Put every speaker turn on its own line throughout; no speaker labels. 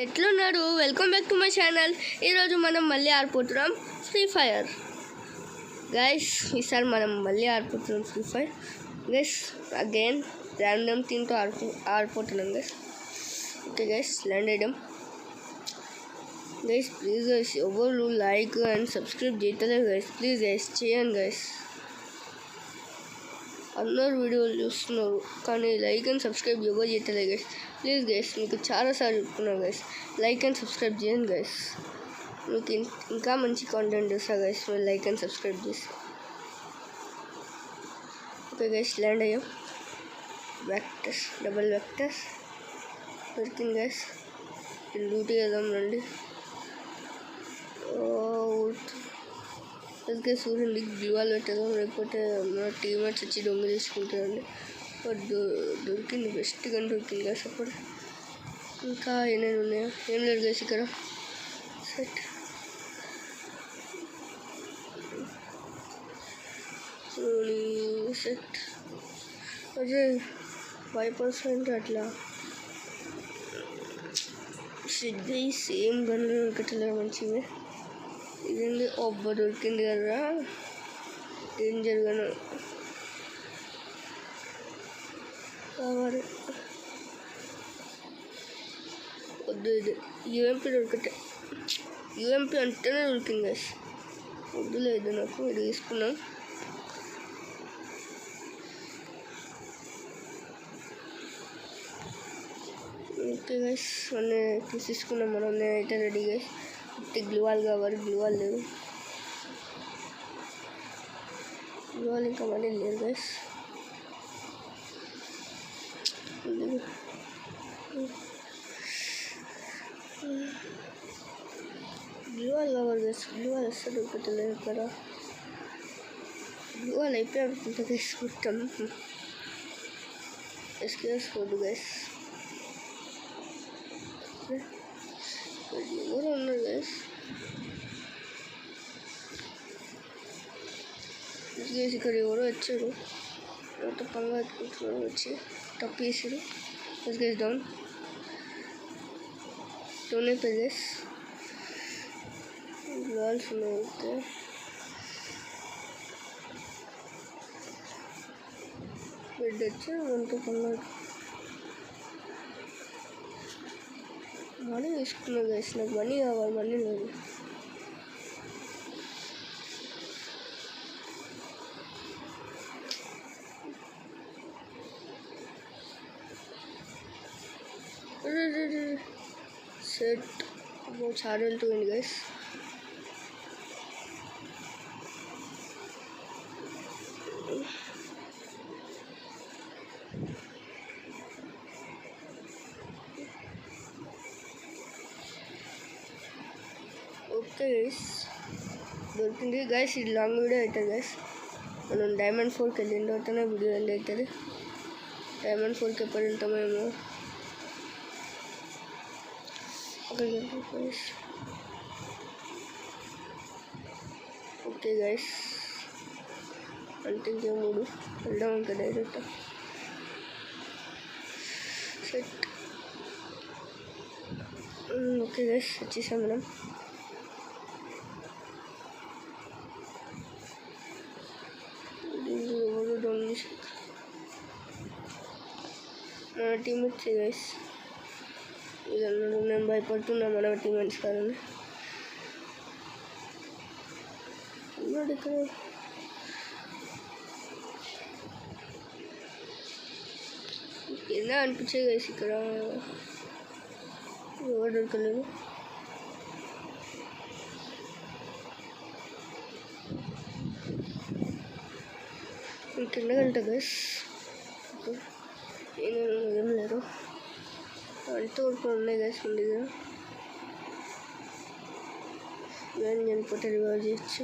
ఎట్లున్నారు? Welcome back to my channel. ఈరోజు మనం మళ్ళీ ఆడిపోతున్నాం ఫ్రీ ఫైర్ గైస్. ఈసారి మనం మళ్ళీ ఆడిపోతున్నాం Free Fire guys. Again random టీమ్తో ఆడిపోతున్నాం గైస్. ఓకే గైస్, ల్యాండ్ అయ్యాం గైస్. ప్లీజ్ గైస్, ఎవరు లైక్ అండ్ సబ్స్క్రైబ్ చేయలేదు గైస్. ప్లీజ్ గైస్ చేయండి గైస్. అందరు వీడియోలు చూస్తున్నారు కానీ లైక్ అండ్ సబ్స్క్రైబ్ ఎవరు చేయలేదు గైస్. ప్లీజ్ గైస్, మీకు చాలాసార్లు చెప్తున్నాను గైస్, లైక్ అండ్ సబ్స్క్రైబ్ చేయండి గైస్. మీకు ఇంకా మంచి కాంటెంట్ చూస్తా గైస్ మీరు లైక్ అండ్ సబ్స్క్రైబ్ చేసి. ఓకే గైస్, ల్యాండ్ అయ్యాం. వెక్టర్స్, డబల్ వెక్టర్స్ దొరికింది గైస్. లూట్ చేద్దాం రండి. అందుకే చూడండి, గ్లూవాల్ పెట్టేద్దాం, లేకపోతే మన టీమేట్స్ వచ్చి దొంగ తీసుకుంటారండి. దొరికింది, బెస్ట్ గన్ దొరికింది గైస్. అప్పుడు ఇంకా ఏమైనా ఉన్నాయా? ఏం లేదు గైస్ ఇక్కడ. సెట్ సెట్ అదే 5% అట్లా సిద్ధి సేమ్ గన్లు దొరకట్లేదు మంచివి. ఇదండి ఒబ్బ దొరికింది కదా, డేంజర్ గన్ కావాలి. వద్దు, ఇది యూఎంపీ దొరకటే. యూఎంపీ అంటేనే దొరికింది గైస్. వద్దులేదు నాకు, ఇది తీసుకున్నాం. ఓకే గైస్, అన్నీ తీసుకున్నాం మనం. నేనైతే రెడీ గైస్. గ్లూవాల్ కావాలి, గ్లూవాల్ లేదు. గ్లూవాల్ ఇంకా మనీ లేదు గైస్. గ్లూవాల్ కావాలి గైస్. గ్లూవాల్ వస్తే దొరుకుతలేదు ఇక్కడ. గ్లూవాల్ అయిపోయి అనుకుంటా గైస్ మొత్తం. ఎస్కేఎస్ వద్దు గైస్. ఎవరు ఉన్నారు గైస్? ఇక్కడ ఎవరో వచ్చారు, ఎవరితో పంగా ఎత్తుకుంటున్నారు, వచ్చి తప్పు చేసారు. గైస్ డౌన్ అయిపోయి గైస్. బాల్స్ ఉన్నాయి. ఓకే, బెడ్ వచ్చి మనతో పంగా మనీ తీసుకున్నాను గైస్. నాకు మనీ కావాలి, మనీ లేదు. సెట్ చాలా వెళ్తుంది గైస్. ఓకే గైస్, దొరికింది గైస్. ఇది లాంగ్ వీడియో అవుతుంది గైస్. మనం డైమండ్ 4కి వెళ్ళిన తర్వాతనే వీడియో ఎండ్ అవుతుంది. డైమండ్ 4కి ఎప్పుడు వెళ్తామేమో. ఓకే గైస్, ఓకే గైస్, అంటే ఇంకేమూడు వెళ్దాం ఇంకా డైరెక్ట్. సెట్. ఓకే గైస్, వచ్చేసాం మనం. మన టీమేట్స్ గైస్. నేను భయపడుతున్నా మన టీమేట్స్ కాదని. ఇక్కడ ఎలా అనిపించాయి గైస్. ఇక్కడ ఎవరు దొరకలేదు. కింద గంట గైస్. ఏం లేరు, అంతా ఊరుకొని ఉన్నాయి గైస్. ముందుగా నేను చనిపోతే రివైవ్ చేయొచ్చు.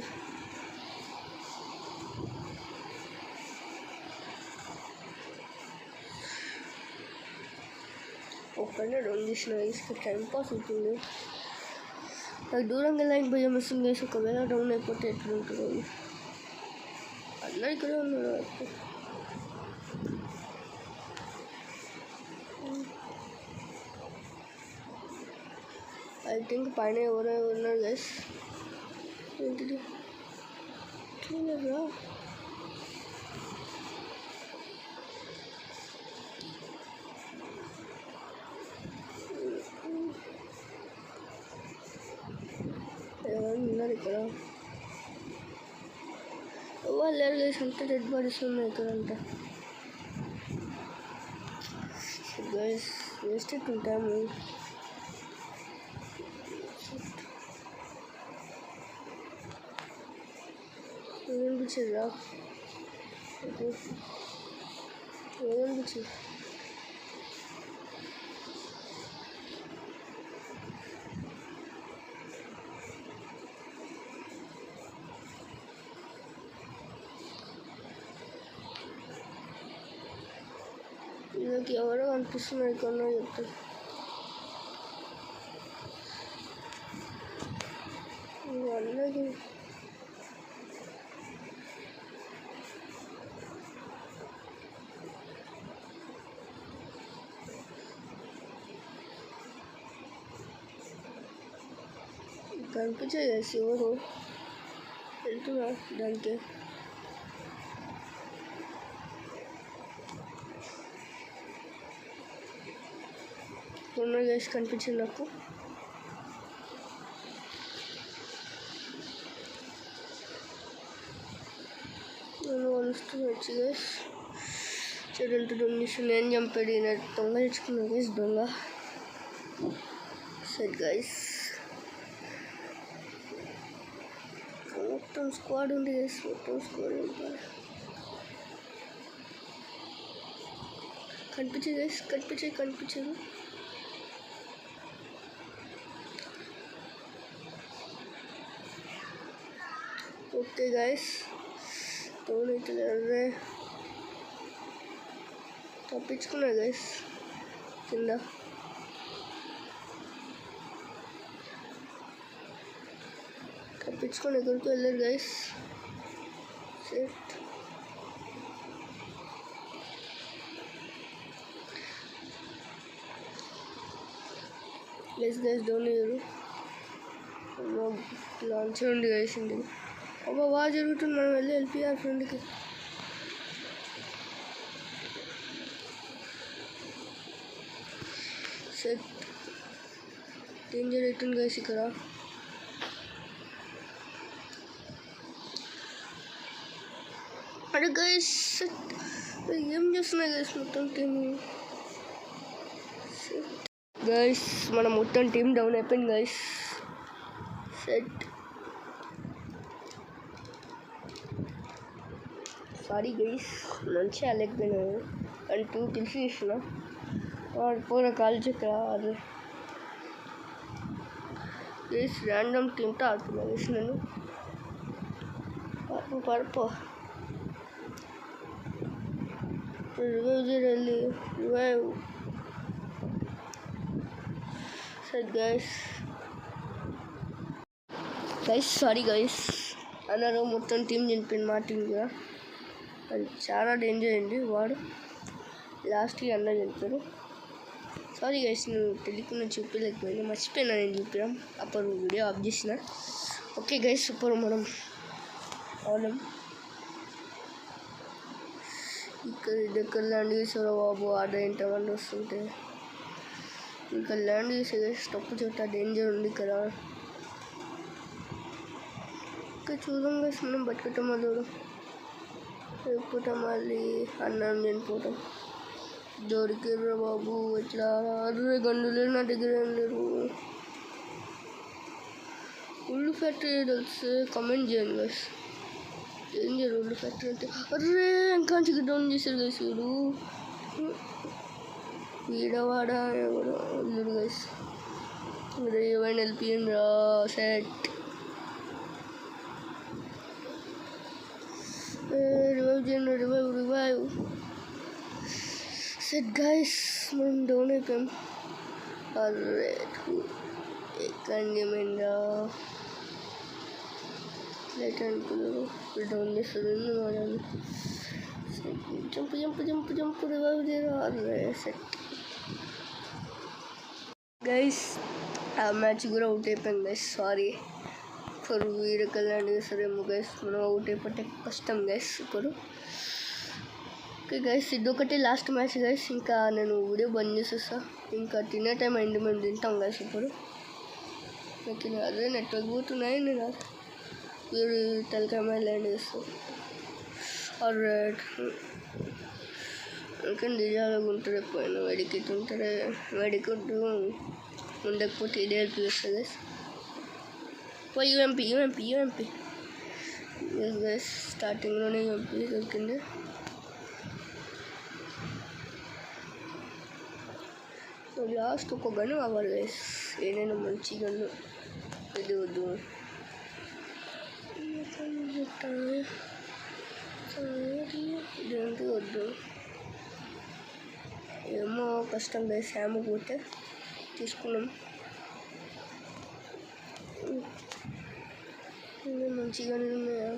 ఒక్కడే డౌన్ చేసిన గైస్కి టైం పాస్ అవుతుంది. నాకు దూరంగా వెళ్ళడానికి భయం వస్తుంది గైస్. ఒకవేళ డౌన్ అయిపోతే ఎట్లా ఉంటుందో. అందరు ఇక్కడే ఉన్నారు. ఐ థింక్ పైన ఎవరో ఉన్నారు గైస్. ఏంటిది క్లీనర్రా? ఎవరు ఉన్నారు ఇక్కడ? ఎవరు లేరు గైస్, అంతా డెడ్ బాడీస్ ఉన్నాయి ఇక్కడ అంతా. గైస్ వేస్ట్ ఉంటాము. ఏమనిపించదురా? ఏమనిపించదు. వీళ్ళకి ఎవరో కనిపిస్తున్నారు ఇక్కడ చెప్తారు. వాళ్ళకి కనిపించదు ఎవరు వెళ్తున్నా దానికి. ఉన్న గైస్ కనిపించింది నాకు. నేను వలుస్తూ వచ్చి గైస్ చెడులతో డొనేషన్ నేను చంపాడు దొంగ తెచ్చుకున్నాను గైస్. దొంగ సెట్ గైస్. మొత్తం స్క్వాడ్ ఉంది గైస్, మొత్తం స్క్వాడ్ ఉంది. కనిపించదు గైస్, కనిపించదు. ఓకే గైస్, తోనైతే అదే తప్పించుకున్నా గైస్ కింద. తప్పించుకొని ఎక్కడికి వెళ్ళారు guys. Set less guys down అయ్యారు. లాంచ్ ఉంది గైస్. ఇంటికి అబ్బా బాగా జరుగుతుంది. మనం వెళ్ళి వెళ్ళిపోయారు ఫ్రెండ్కి. సెట్ డేంజర్ అవుతుంది గైస్ ఇక్కడ. అరే గైస్ ఏం చేస్తున్నా గైస్ మొత్తం టీమ్. గైస్ మన మొత్తం టీం డౌన్ అయిపోయింది గైస్. సెట్ సారీ గైస్, మంచిగా అలెక్కిపోయినాను అండ్ 2 kills ఇస్తున్నా. వాడు పూర కాల్ చెక్కరా అది గైస్. ర్యాండమ్ టీంతో ఆడుతున్నా గైస్ నేను. పర్పో revive set guys. Sorry guys అన్నారు. మొత్తం టీం చనిపోయింది మా టీం కూడా. అది చాలా డేంజర్ అయింది. వాడు లాస్ట్కి అందరూ చనిపోయారు. సారీ గైస్, నేను తెలియకుండా చూపించలేకపోయినా, మర్చిపోయినా నేను చూపించడం. అప్పుడు వీడియో ఆఫ్ చేసిన. ఓకే గైస్, ఇప్పుడు మనం అవునాం ఇక్కడ ల్యాండ్ చేసారా బాబు. ఆర్డర్ ఏంటమంటే వస్తుంటే ఇంకా ల్యాండ్ చేసే గైస్. తప్పు చోట డేంజర్ ఉంది కదా. ఇంకా చూద్దాం గైస్, మనం బతుకుతామా చూడం. లేకపోతే మళ్ళీ అన్నం చనిపోతాం. దొరికిర్రా బాబు. ఎట్లా అరే గండు లేరు నా దగ్గర, ఏం లేరు. ఉల్లు ఫ్యాక్టరీ తెలిస్తే కమెంట్ చేయండి గైస్. డేంజర్ ఉల్లు ఫ్యాక్టరీ అంటే. అర్రే ఇంకా డౌన్ చేశారు గైస్. వీడవాడా ఎవరు ఉల్లుడు గైస్. అరే ఏమైనా వెళ్ళిపోయింది రా. సెట్ రివైవ్ చేయండి. Revive set guys. మనం డౌన్ అయిపోయాం. అరే ఎక్కండి ఏమైందా లైట్ అనుకున్నారు. డౌన్ చేస్తారు వాడాలి. జంప్ రివైవ్ చేయరా. అరే సెట్ గైస్ ఆ మ్యాచ్ కూడా అవుట్ అయిపోయింది guys. Sorry for video colour సరేమో గైస్, మనం అవుట్ అయిపోతే కష్టం గైస్ ఇప్పుడు. ఓకే గైస్, ఇదొకటి లాస్ట్ మ్యాచ్ గైస్. ఇంకా నేను వీడియో బంద్ చేసేస్తా. ఇంకా తినే టైం అయింది, మేము తింటాం గైస్ ఇప్పుడు. నాకు అదే నెట్వర్క్ పోతున్నాయి, నేను వీడు తలకాయ ల్యాండ్ చేస్తాను. ఆల్రైట్, ఇంకా నిజాలుగా ఉంటుంది ఎప్పుడైనా వెడికిట్ ఉంటుంది. వెడికిట్టు ఉండకపోతే ఇడియట్ చేస్తుంది గైస్. యూఎంపీ గైస్, స్టార్టింగ్లోనే యూఎంపీ దొరికింది. లాస్ట్ ఒక గన్ను అవ్వాలి గైస్, ఏదైనా మంచి గన్ను. ఇది వద్దు, ఇదేంటి వద్దు, ఏమో కష్టం గైస్. శాము పోతే తీసుకున్నాం. మంచిగా ఉన్నాయా?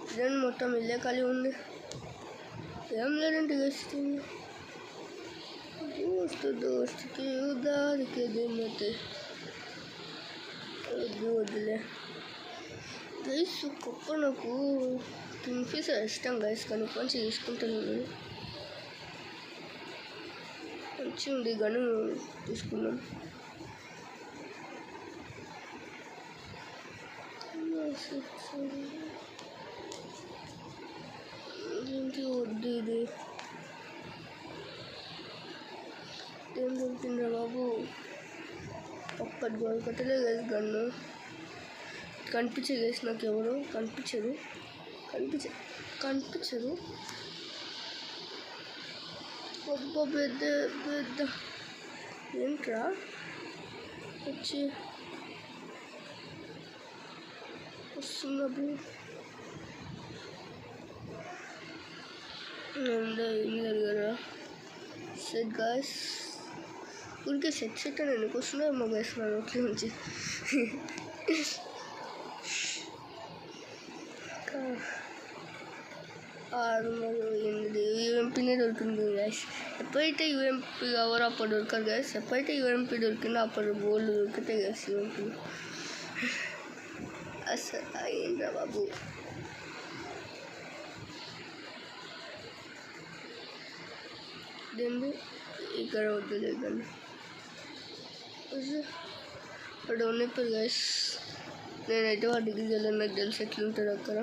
ఇదని మొత్తం ఇల్లే ఖాళీ ఉంది, ఏం లేదంటే గైస్. దోస్తుకి ఉదారికి దిమ్మతే వద్దులే గైస్. కుక్క నాకు కింగ్ఫిషర్ ఇష్టం గైస్, కానీ కొంచెం తీసుకుంటాను నేను. మంచిగా ఉంది గను, తీసుకున్నాం. ఏంటి వద్దు, ఇది ఏం దొరికిందిరా బాబు? ఒక్కటి దొరకట్లే గైస్ గన్ను. కనిపించదు గైస్, నాకు ఎవరు కనిపించదు. ఒక్క పెద్ద ఏంట్రా వచ్చి వస్తున్నప్పుడు ఏం జరిగారా? సెట్ గైస్, ఉనికి సెట్ అని ఎందుకు వస్తున్నాయి మా గైస్ నా నోట్ల నుంచి. యూఎంపీనే దొరికింది గైస్. ఎప్పుడైతే యూఎంపీ కావాలో అప్పుడు దొరకదు గైస్. ఎప్పుడైతే యూఎంపీ దొరికిందో అప్పుడు గోల్డ్ దొరికితే గైస్ యూఎంపీ. అసలు అయిందా బాబు? దేంది ఇక్కడ వద్దులే కానీ అక్కడ ఉన్నప్పుడు గైస్. నేనైతే వాటికి వెళ్ళాను, నాకు తెలిసి ఎట్లుంటుంది అక్కడ,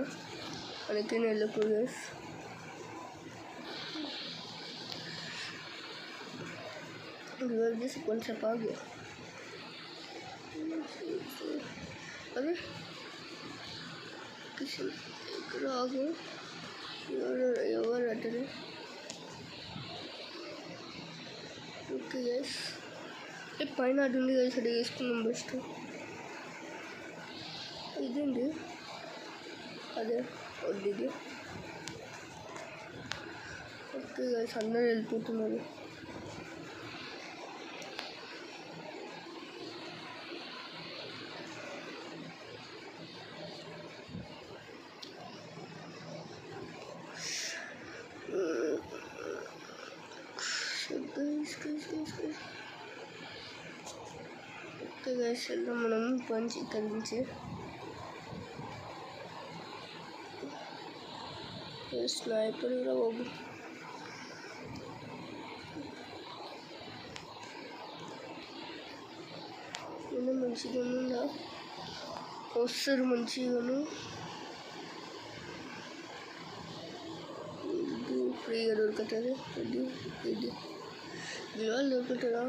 అందుకే నేను వెళ్ళకు గైస్. రివర్స్ చేసి కొంచెం ఆగు. అదే ఇక్కడ ఆగు, ఎవరు అట్టలే. ఓకే గైస్, పైన అది ఉంది గైస్, అది వేసుకున్నాం బెస్ట్. ఇదేంటి అదే వద్దు ఇది. ఓకే గైస్, అందరూ వెళ్ళిపోతున్నారు. ఓకే గైస్, వెళ్దాం మనం పంచి ఇక్కడి నుంచి. స్నైపర్ కూడా బాబు. ఏదో మంచిగా ఉందా? వస్తారు మంచిగాను. ఇది ఫ్రీగా దొరుకుతుంది. ఇది గ్లోవల్ దొరుకుతుందా?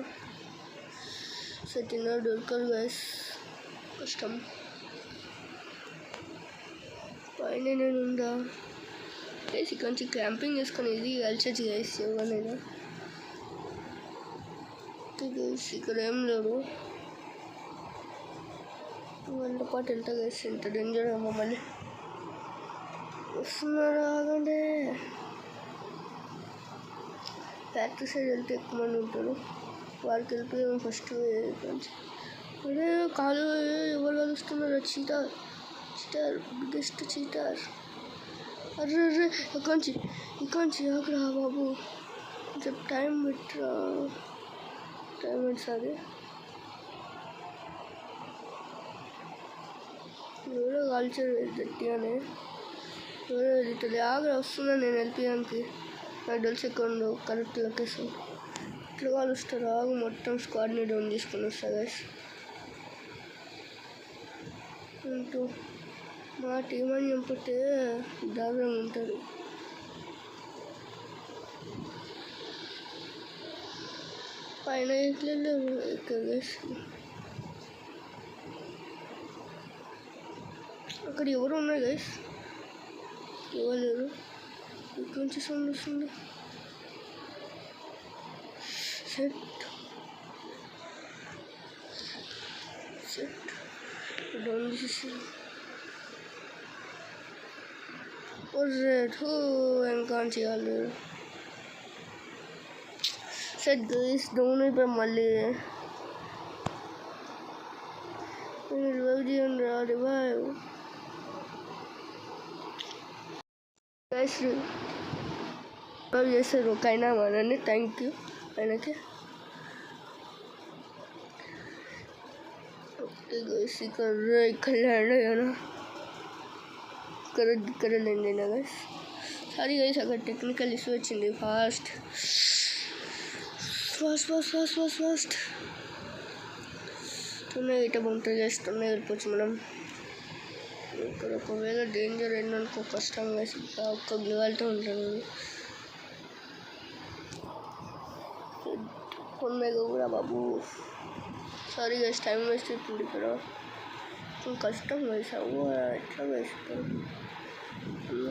సెటిల్ దొరకదు గైస్, కష్టం. పైన నేను ఉందా గైస్? ఇక్కడ నుంచి క్యాంపింగ్ చేసుకొని ఇది కలిసొచ్చు గైస్ ఎవరైనా. గైస్ ఇక్కడ ఏం లేవు, వాళ్ళతో పాటు వెళ్తా గైస్. ఎంత డేంజర్ ఏమో, మళ్ళీ వస్తున్నారు, ఆగండి. ఫ్యాక్టరీ సైడ్ వెళ్తే ఎక్కువ మంది ఉంటారు, వాళ్ళకి వెళ్ళిపోయాము ఫస్ట్. అదే కాలు ఎవరు కలుస్తున్నారు? Cheater biggest cheater. అర్రే ఇక్కడి ఆగరా బాబు, కొంచెం టైం పెట్టరా. టైం పెట్టాలి. కాల్చారు గట్టిగానే. వెళ్తుంది ఆగ్ర వస్తున్నా నేను వెళ్ళిపోయానికి. నాకు తెలిసి ఎక్కడ కరెక్ట్ లొకేషన్ ఇట్లా కాలుస్తారు. ఆగు మొత్తం స్క్వాడ్ని డౌన్ చేసుకొని వస్తా గైస్. అంటూ మా టీం అని చంపితే దారుణంగా ఉంటారు. పైన ఎట్లేదు ఇక్కడ గైస్. అక్కడ ఎవరు ఉన్నారు గైస్? ఎవరు లేరు. ఇక్కడ నుంచి సౌండ్ వస్తుంది. సెట్ డౌన్ చేసి ఏం కాన్ చేయాలి. సెట్ గైస్ డౌన్ అయిపోయి మళ్ళీ రివైవ్ చేయండి రా. రివైవ్ గైస్ రివైవ్ చేస్తారు ఒక అయినా మనని. థ్యాంక్ యూ ఆయనకి. గైస్ ఇక్కడ ల్యాండ్ అయ్యాను. ఇక్కడ ల్యాండ్ అయినా గైస్. సారీ గైస్ అక్కడ టెక్నికల్ ఇష్యూ వచ్చింది. ఫాస్ట్ తొందరగా ఇట బాగుంటుంది గైస్. తొందరగా వెళ్ళిపోవచ్చు మనం. ఇక్కడ ఒకవేళ డేంజర్ అయిందనుకో కష్టం గైస్. ఒక్క గ్లూవాల్తో ఉంటాను. కొన్నేగా కూడా బాబు. సారీ గైస్ టైం వేస్ట్ అవుతుంది ఇక్కడ. కష్టం గైస్. అవ్వు ఎట్లా వేస్తాను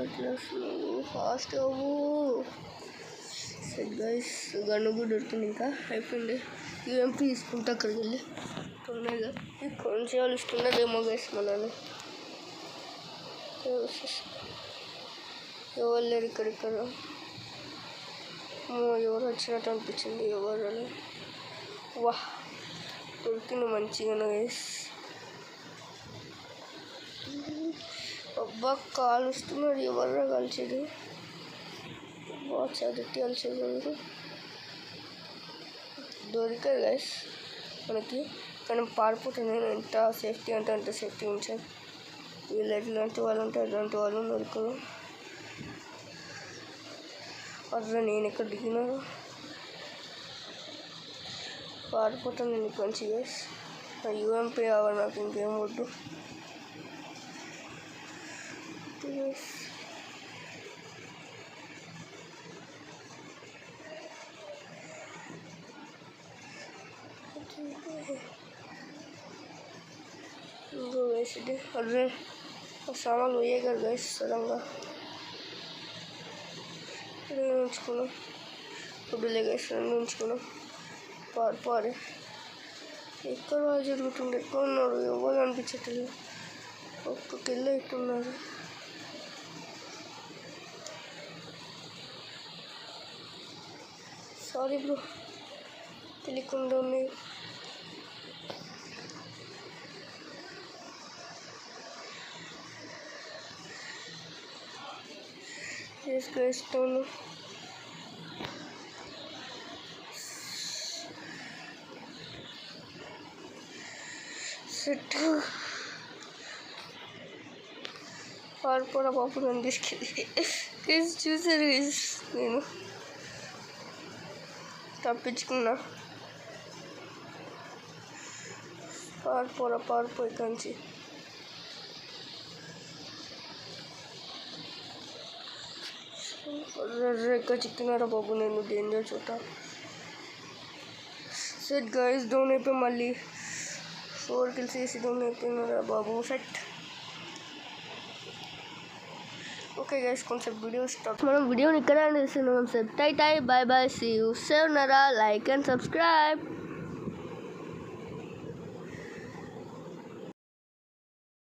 అట్లా ఫాస్ట్ అవ్వు. సెట్ గైస్ గన్ను కూడా దొరుకుతుంది. ఇంకా అయిపోయింది. యూఎంపీ తీసుకుంటే అక్కడికి వెళ్ళి తొందరగా కొంచెం వాళ్ళు ఇస్తున్నదేమో గైస్ మనల్ని. ఎవరు లేరు ఇక్కడ. ఎవరు వచ్చినట్టు అనిపించింది. ఎవరు అని వా దొరికింది మంచిగా గైస్. అబ్బా కాలుస్తున్నారు. ఎవర్రా కాల్చేది? చదివి కాల్చేది దొరికారు గైస్ మనకి. కానీ పారిపోతుంది. ఎంత సేఫ్టీ అంటే అంత సేఫ్టీ ఉంచారు. వీళ్ళు ఎట్లాంటి వాళ్ళు ఉంటే అట్లాంటి వాళ్ళు దొరకరు. అట్లా నేను ఎక్కడ దిగినా పారిపోతాను నేను ఇక్కడి నుంచి గైస్. యూఎంపీ కావాలి నాకు, ఇంకేం వద్దు. ఇంకో వేసి అదే సామాన్లు పోయేగారు గైస్. సడన్గా ఉంచుకున్నాం. ఫుడ్లే గైస్ రెండు ఉంచుకున్నాం. పారి ఎక్కడ వాళ్ళు జరుగుతుంది. ఎక్కువ ఉన్నారు. ఎవరు అనిపించట్లేదు. ఒక్క కిల్ల ఎక్కున్నారు. సారీ బ్రో తెలియకుండా ఉన్నాయి. ఇస్తాను. సెట్ పారిపోరా బాబు నన్ను తీసుకెళ్ళి. చూసారు నేను తప్పించుకున్నా. పారిపోయి కంచి. ఎక్కడ చిక్కినారా బాబు నేను డేంజర్ చోట. సెట్ గైస్ డౌన్ అయిపోయి మళ్ళీ 4 kills చేసి డౌన్ అయిపోయినారా బాబు. సెట్ ఓకే గైస్ కొంచెం వీడియో స్టాప్. మనం వీడియోని ఇక్కడ చేస్తున్నాం. సెట్ టై బాయ్ సీ యూ. సేవ్ నరా లైక్ అండ్ సబ్స్క్రైబ్.